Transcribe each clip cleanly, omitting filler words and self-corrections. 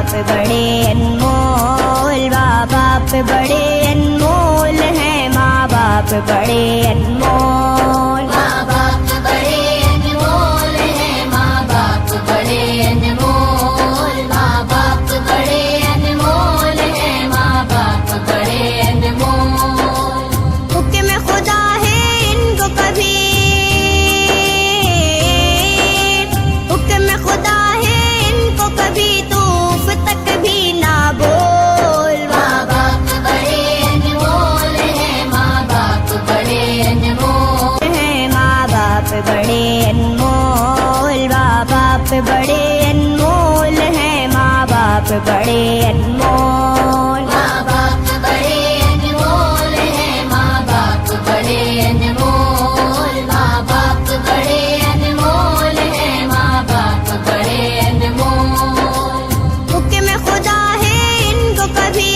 बाप बड़े अनमोल, माँ बाप बड़े अनमोल हैं, माँ बाप बड़े अनमोल। माँ बाप बड़े अनमोल हैं, माँ बाप बड़े अनमोल, माँ बाप बड़े अनमोल हैं, माँ बाप बड़े अनमोल। हुक्म खुदा है इनको कभी, हुक्म खुदा है इनको कभी तूफ तक भी ना बोल। माँ बाप बड़े अनमोल हैं, माँ बाप बड़े अनमोल हैं, माँ बाप बड़े अनमोल, माँ बाप बड़े अनमोल हैं, माँ बाप बड़े अनमोल। माँ बाप बड़े अनमोल हैं, माँ बाप बड़े अनमोल, माँ बाप बड़े अनमोल हैं, माँ बाप बड़े अनमोल। हुक्म खुदा है इनको कभी,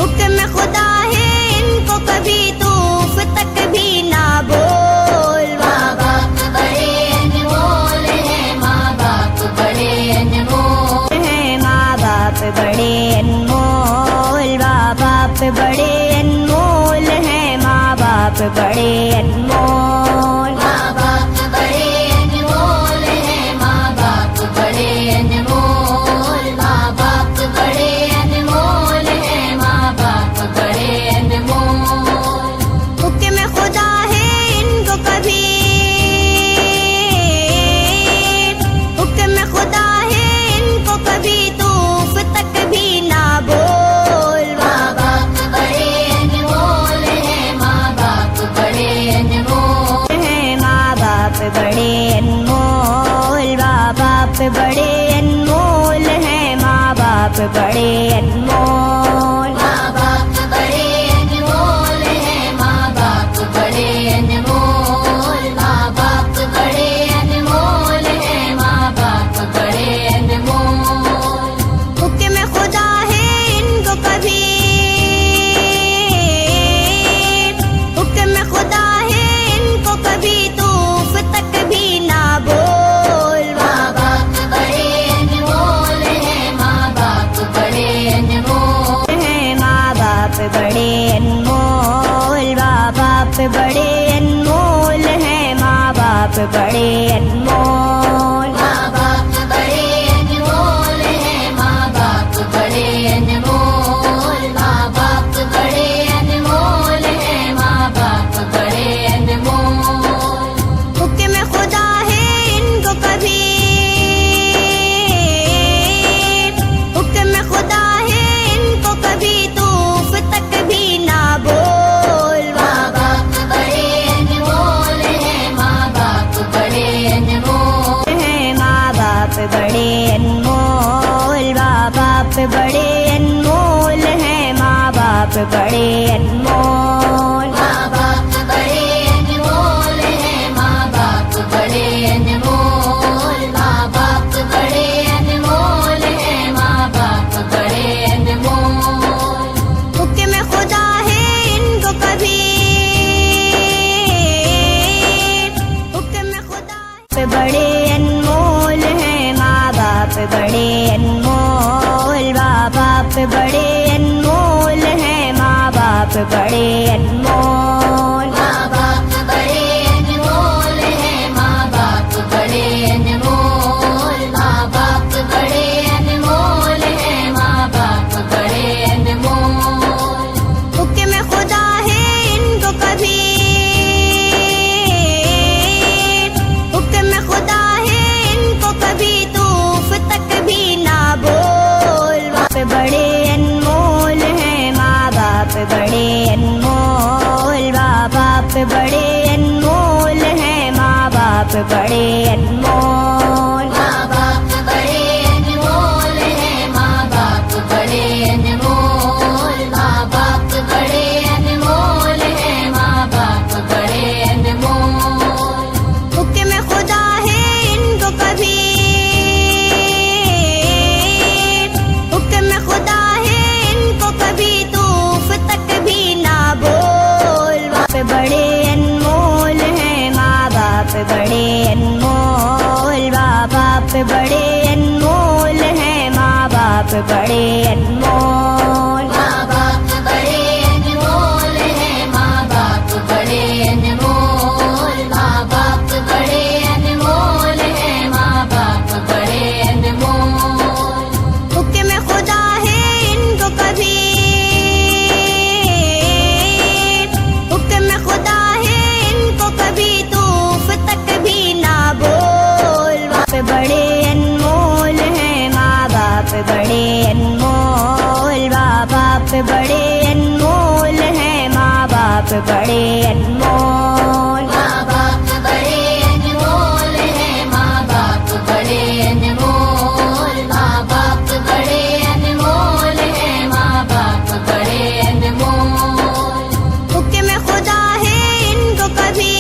हुक्म खुदा है इनको कभी तूफ तक भी ना बोल। माँ बाप बड़े अनमोल हैं, माँ बाप बड़े अनमोल हैं, माँ बाप बड़े अनमोल, माँ बाप बड़े अनमोल हैं, माँ बाप बड़े अनमोल। माँ बाप बड़े अनमोल हैं, माँ बाप बड़े अनमोल, माँ बाप बड़े अनमोल हैं, माँ बाप बड़े अनमोल। हुक्म खुदा है इनको कभी, हुक्म खुदा है इनको कभी तूफ तक भी ना बोल। माँ बाप बड़े अनमोल हैं, माँ बाप बड़े अनमोल हैं, माँ बाप बड़े अनमोल, माँ बाप बड़े अनमोल हैं, माँ बाप बड़े अनमोल। माँ बाप बड़े अनमोल हैं, माँ बाप बड़े अनमोल, माँ बाप बड़े अनमोल हैं, माँ बाप बड़े अनमोल। हुक्म खुदा है इनको कभी, हुक्म खुदा है इनको कभी तूफ तक भी ना बोल। माँ बाप बड़े अनमोल हैं, माँ बाप बड़े अनमोल हैं, माँ बाप बड़े अनमोल, माँ बाप बड़े अनमोल हैं, माँ बाप बड़े अनमोल। माँ बाप बड़े अनमोल हैं, माँ बाप बड़े अनमोल, माँ बाप बड़े अनमोल हैं, माँ बाप बड़े अनमोल। हुक्म खुदा है इनको कभी, हुक्म खुदा है इनको कभी तूफ तक भी ना बोल। माँ बाप बड़े अनमोल हैं, माँ बाप बड़े अनमोल हैं, माँ बाप बड़े अनमोल, माँ बाप बड़े अनमोल हैं, माँ बाप बड़े अनमोल। माँ बाप बड़े अनमोल हैं, माँ बाप बड़े अनमोल, माँ बाप बड़े अनमोल हैं, माँ बाप बड़े अनमोल। हुक्म खुदा है इनको कभी, हुक्म खुदा बड़े अनमोल हैं, माँ बाप बड़े अनमोल, माँ बाप बड़े अनमोल हैं, माँ बाप बड़े अनमोल। माँ बाप बड़े अनमोल हैं, माँ बाप बड़े अनमोल, माँ बाप बड़े अनमोल हैं, माँ बाप बड़े अनमोल। हुक्म खुदा है इनको कभी, हुक्म खुदा है इनको कभी तूफ तक भी ना बोल। बाप बड़े अनमोल हैं, माँ बाप बड़े अनमोल, माँ बाप बड़े अनमोल हैं, माँ बाप बड़े अनमोल। माँ बाप बड़े अनमोल हैं, माँ बाप बड़े अनमोल, माँ बाप बड़े अनमोल हैं, माँ बाप बड़े अनमोल। हुक्म खुदा है इनको कभी, हुक्म खुदा है इनको कभी तूफ तक भी ना बोल। बाप बड़े अनमोल हैं, माँ बाप बड़े अनमोल, बड़े अनमोल। माँ बाप बड़े अनमोल हैं, माँ बाप बड़े अनमोल। माँ बाप बड़े अनमोल हैं, माँ बाप बड़े अनमोल। हुक्म खुदा है इनको कभी, हुक्म खुदा है इनको कभी तूफ तक भी ना बोल। बाप बड़े अनमोल हैं, माँ बाप बड़े अनमोल। माँ बाप बड़े अनमोल हैं, माँ बाप बड़े अनमोल। माँ बाप बड़े अनमोल हैं, माँ बाप बड़े अनमोल। माँ बाप बड़े अनमोल हैं, माँ बाप बड़े अनमोल। हुक्म खुदा है इनको कभी,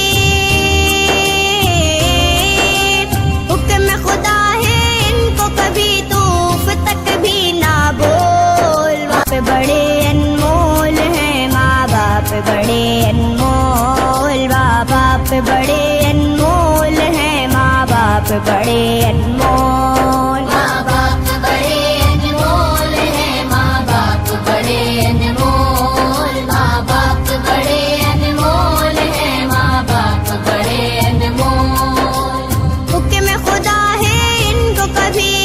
हुक्म खुदा है इनको कभी तूफ तक भी ना बोल। बाप बड़े अनमोल हैं, माँ बाप बड़े अनमोल। माँ बाप बड़े अनमोल हैं, माँ बाप बड़े अनमोल। माँ बाप बड़े अनमोल हैं, माँ बाप बड़े अनमोल। माँ बाप बड़े अनमोल हैं, माँ बाप बड़े अनमोल। हुक्म खुदा है इनको कभी,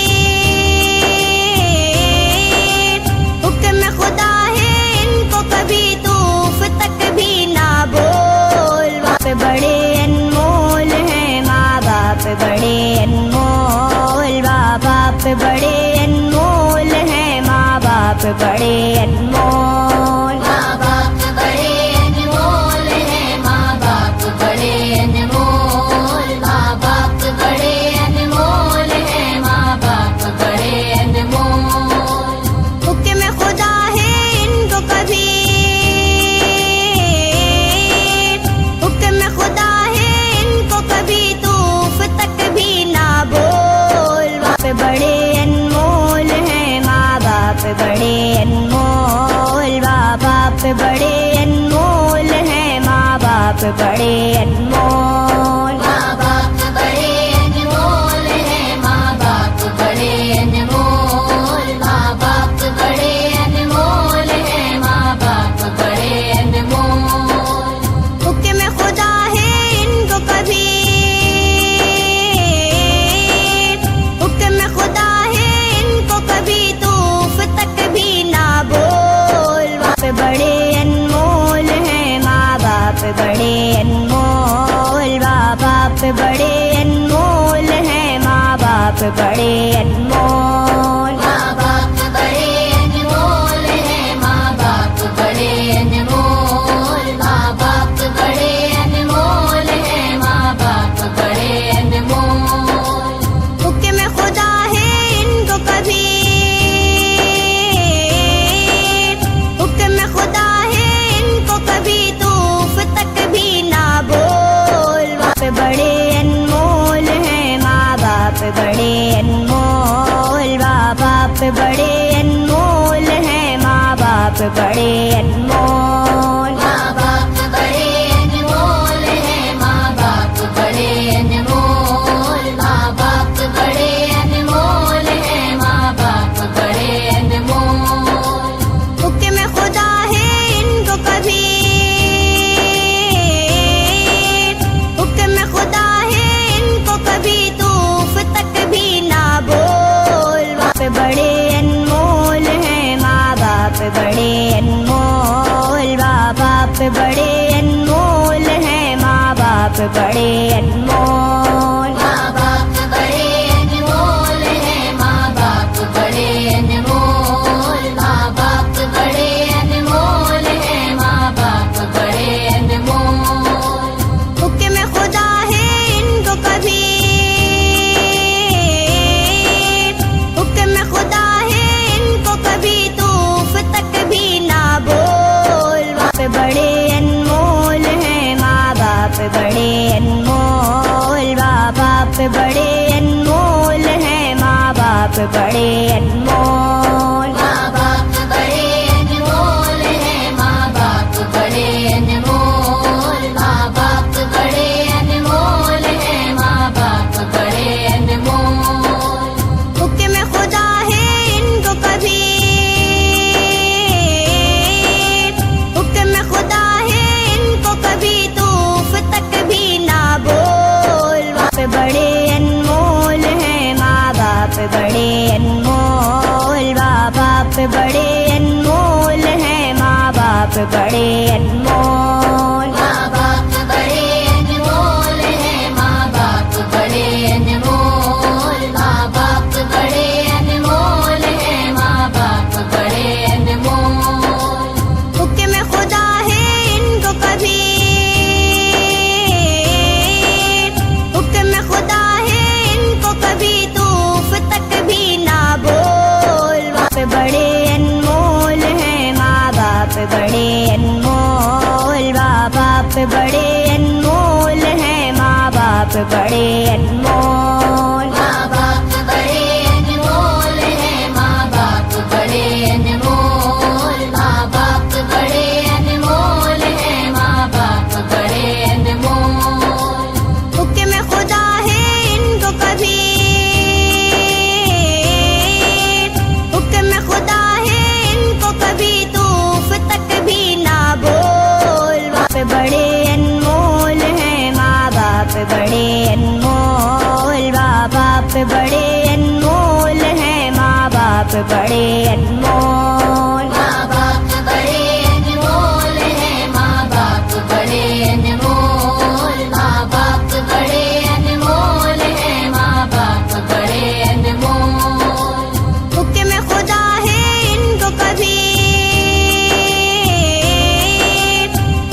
हुक्म खुदा है इनको कभी तूफ तक भी ना बोल। बाप बड़े अनमोल हैं, माँ बाप बड़े अनमोल। माँ बाप बड़े अनमोल हैं, माँ बाप बड़े अनमोल। माँ बाप बड़े अनमोल हैं, माँ बाप बड़े अनमोल। माँ बाप बड़े अनमोल हैं, माँ बाप बड़े अनमोल। हुक्म खुदा है इनको कभी, हुक्म खुदा है इनको कभी तूफ तक भी ना बोल। बाप बड़े अनमोल हैं, माँ बाप बड़े अनमोल। माँ बाप बड़े अनमोल हैं, माँ बाप बड़े अनमोल। माँ बाप बड़े अनमोल हैं, माँ बाप बड़े अनमोल। माँ बाप बड़े अनमोल हैं, माँ बाप बड़े अनमोल। हुक्म खुदा है इनको कभी, हुक्म खुदा है इनको कभी तूफ तक भी ना बोल। बाप बड़े अनमोल हैं, माँ बाप बड़े अनमोल। माँ बाप बड़े अनमोल हैं, माँ बाप बड़े अनमोल। माँ बाप बड़े अनमोल हैं, माँ बाप बड़े अनमोल। माँ बाप बड़े अनमोल हैं, माँ बाप बड़े अनमोल। हुक्म खुदा है इनको कभी, हुक्म खुदा है इनको कभी तूफ तक भी ना बोल। बाप बड़े अनमोल हैं, माँ बाप बड़े अनमोल। माँ बाप बड़े अनमोल हैं, माँ बाप बड़े अनमोल। माँ बाप बड़े अनमोल हैं, माँ बाप बड़े अनमोल। माँ बाप बड़े अनमोल हैं, माँ बाप बड़े अनमोल। हुक्म खुदा है इनको कभी, हुक्म खुदा है इनको कभी तूफ तक भी ना बोल। बाप बड़े अनमोल हैं, माँ बाप बड़े अनमोल। माँ बाप बड़े अनमोल हैं, माँ बाप बड़े अनमोल। माँ बाप बड़े अनमोल हैं, माँ बाप बड़े अनमोल। माँ बाप बड़े अनमोल हैं, माँ बाप बड़े अनमोल। हुक्म खुदा है इनको कभी, हुक्म खुदा है इनको कभी तूफ तक भी ना बोल। बाप बड़े अनमोल हैं, माँ बाप बड़े अनमोल। माँ बाप बड़े अनमोल हैं, माँ बाप बड़े अनमोल। माँ बाप बड़े अनमोल हैं, माँ बाप बड़े अनमोल। माँ बाप बड़े अनमोल हैं, माँ बाप बड़े अनमोल। हुक्म खुदा है इनको कभी, बड़े अनमोल, माँ बाप बड़े अनमोल हैं, माँ बाप बड़े अनमोल। माँ बाप बड़े अनमोल हैं, माँ बाप बड़े अनमोल, माँ बाप बड़े अनमोल हैं, माँ बाप बड़े अनमोल। हुक्म खुदा है इनको कभी, हुक्म खुदा है इनको कभी तूफ तक भी ना बोल। बाप बड़े अनमोल हैं, माँ बाप बड़े अनमोल, माँ बाप बड़े अनमोल हैं, माँ बाप बड़े अनमोल। माँ बाप बड़े अनमोल हैं, माँ बाप बड़े अनमोल, माँ बाप बड़े अनमोल हैं, माँ बाप बड़े अनमोल। हुक्म खुदा है इनको कभी, हुक्म खुदा है इनको कभी तूफ तक भी ना बोल। बाप बड़े अनमोल हैं, माँ बाप बड़े अनमोल, माँ बाप बड़े अनमोल हैं, माँ बाप बड़े अनमोल। माँ बाप बड़े अनमोल हैं, माँ बाप बड़े अनमोल, माँ बाप बड़े अनमोल हैं, माँ बाप बड़े अनमोल। हुक्म खुदा है इनको कभी,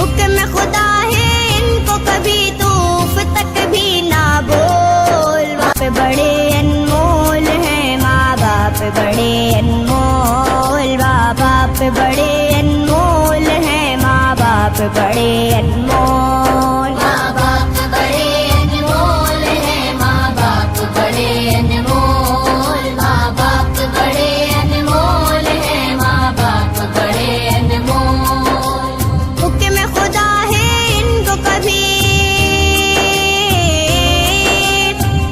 हुक्म खुदा है इनको कभी तूफ तक भी ना बोल। बाप बड़े अनमोल हैं, माँ बाप बड़े अनमोल, माँ बाप बड़े अनमोल हैं, माँ बाप बड़े अनमोल। माँ बाप बड़े अनमोल हैं, माँ बाप बड़े अनमोल, माँ बाप बड़े अनमोल हैं, माँ बाप बड़े अनमोल। हुक्म खुदा है इनको कभी,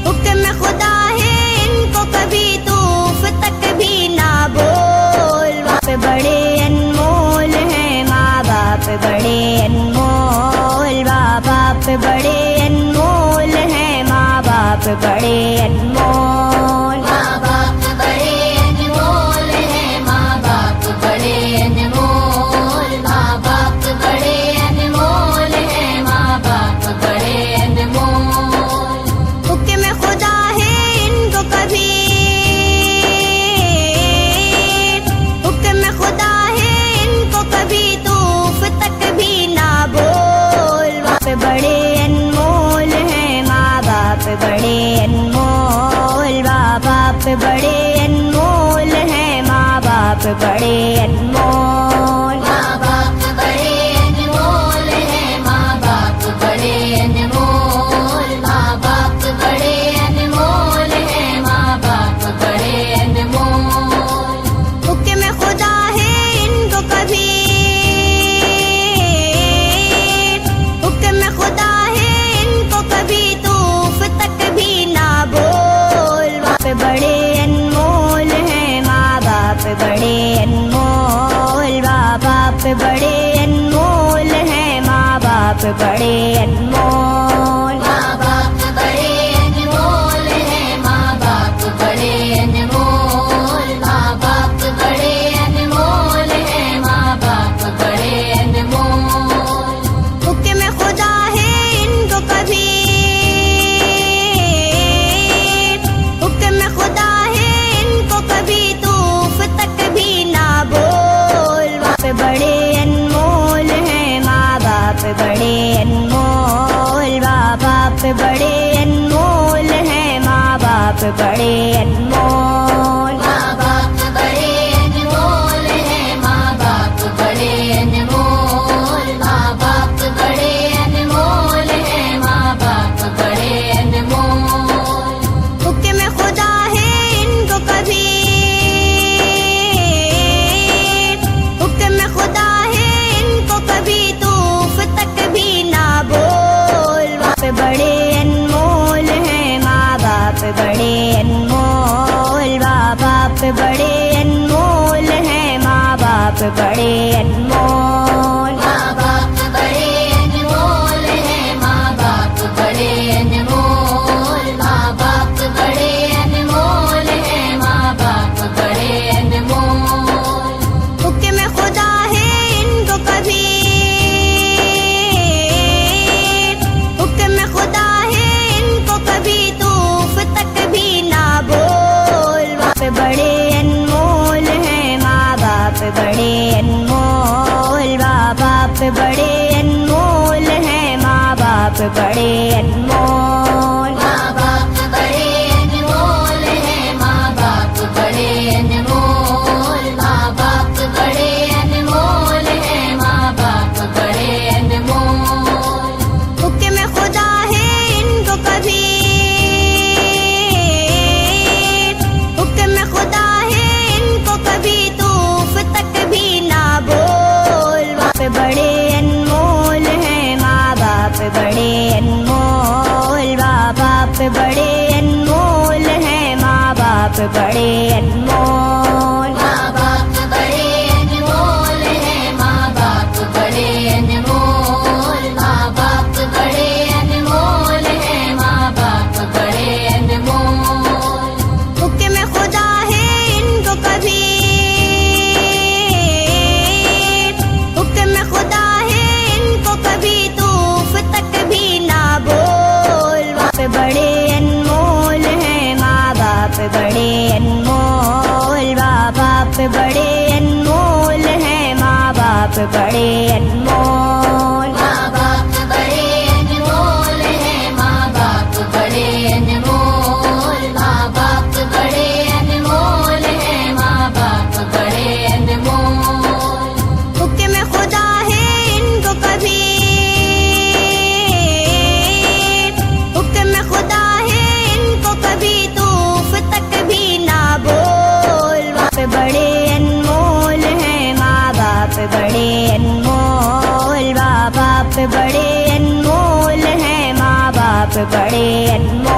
हुक्म खुदा है इनको कभी तूफ तक भी ना बोल। बाप बड़े अनमोल हैं, माँ बाप बड़े अनमोल, माँ बाप बड़े अनमोल हैं, माँ बाप बड़े अनमोल। माँ बाप बड़े अनमोल हैं, माँ बाप बड़े अनमोल, माँ बाप बड़े अनमोल हैं, माँ बाप बड़े अनमोल। हुक्म खुदा है इनको कभी, हुक्म खुदा है इनको कभी तूफ तक भी ना बोल। बाप बड़े अनमोल हैं, माँ बाप बड़े अनमोल, माँ बाप बड़े अनमोल हैं, माँ बाप बड़े अनमोल। माँ बाप बड़े अनमोल हैं, माँ बाप बड़े अनमोल, माँ बाप बड़े अनमोल हैं, माँ बाप बड़े अनमोल। हुक्म खुदा है इनको कभी, हुक्म खुदा है इनको कभी तूफ तक भी ना बोल। बाप बड़े अनमोल हैं, माँ बाप बड़े अनमोल, माँ बाप बड़े अनमोल हैं, माँ बाप बड़े अनमोल। माँ बाप बड़े अनमोल हैं, माँ बाप बड़े अनमोल, माँ बाप बड़े अनमोल हैं, माँ बाप बड़े अनमोल। हुक्म खुदा है इनको कभी, हुक्म खुदा है इनको कभी तूफ तक भी ना बोल। बाप बड़े अनमोल हैं, माँ बाप बड़े अनमोल, माँ बाप बड़े अनमोल हैं, माँ बाप बड़े अनमोल। माँ बाप बड़े अनमोल हैं, माँ बाप बड़े अनमोल, माँ बाप बड़े अनमोल हैं, माँ बाप बड़े अनमोल। हुक्म खुदा है इनको कभी, हुक्म खुदा है इनको कभी तूफ तक भी ना बोल। बाप बड़े अनमोल हैं, माँ बाप बड़े अनमोल, माँ बाप बड़े अनमोल हैं, माँ बाप बड़े अनमोल। माँ बाप बड़े अनमोल हैं, माँ बाप बड़े अनमोल, माँ बाप बड़े अनमोल हैं, बड़े अनमोल हैं, माँ बाप बड़े अनमोल। माँ बाप बड़े अनमोल हैं, माँ बाप बड़े अनमोल। माँ बाप बड़े अनमोल हैं, माँ बाप बड़े अनमोल। हुक्म खुदा है इनको कभी, हुक्म खुदा है इनको कभी तूफ तक भी ना बोल। बाप बड़े अनमोल हैं, माँ बाप बड़े अनमोल। माँ बाप बड़े अनमोल हैं, माँ बाप बड़े अनमोल। माँ बाप बड़े अनमोल हैं, माँ बाप बड़े अनमोल। माँ बाप बड़े अनमोल हैं, माँ बाप बड़े अनमोल। हुक्म खुदा है इनको कभी, हुक्म खुदा है इनको कभी तूफ तक भी ना बोल। बाप बड़े अनमोल हैं, माँ बाप बड़े अनमोल। माँ बाप बड़े अनमोल हैं, माँ बाप बड़े अनमोल। माँ बाप बड़े अनमोल हैं, माँ बाप बड़े अनमोल। माँ बाप बड़े अनमोल हैं, माँ बाप बड़े अनमोल। हुक्म खुदा है इनको कभी, हुक्म खुदा है इनको कभी तूफ तक भी ना बोल। बाप बड़े अनमोल हैं, माँ बाप बड़े अनमोल। माँ बाप बड़े अनमोल हैं, माँ बाप बड़े अनमोल।